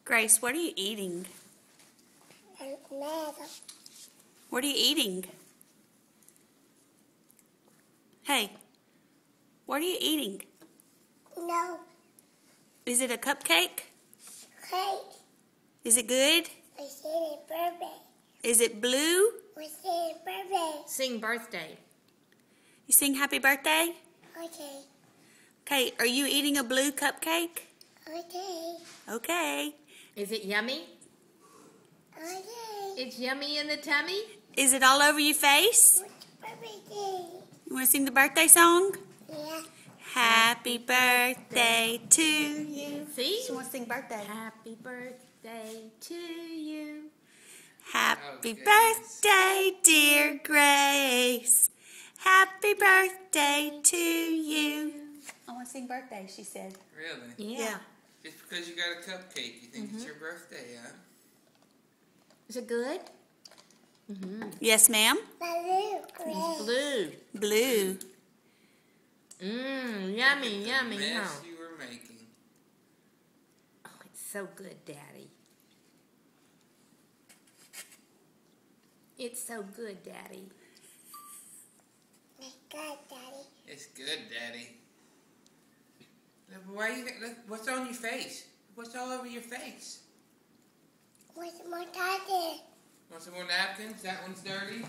Grace, what are you eating? What are you eating? Hey, what are you eating? No. Is it a cupcake? Cake. Is it good? We said birthday. Is it blue? We said birthday. Sing birthday. You sing happy birthday? Okay. Okay, are you eating a blue cupcake? Okay. Okay. Is it yummy? Okay. It's yummy in the tummy? Is it all over your face? What's birthday? You want to sing the birthday song? Yeah. Happy birthday to you. See? She wants to sing birthday. Happy birthday to you. Happy birthday, dear Grace. Happy birthday to you. I want to sing birthday, she said. Really? Yeah. Just because you got a cupcake, you think it's your birthday, huh? Is it good? Yes, ma'am? Blue. Blue. Blue. Yummy, yummy, Mess huh? you were making. Oh, it's so good, Daddy. It's so good, Daddy. My God, Daddy. It's good, Daddy. Why you? What's on your face? What's all over your face? What's more Daddy? Want some more napkins? That one's dirty.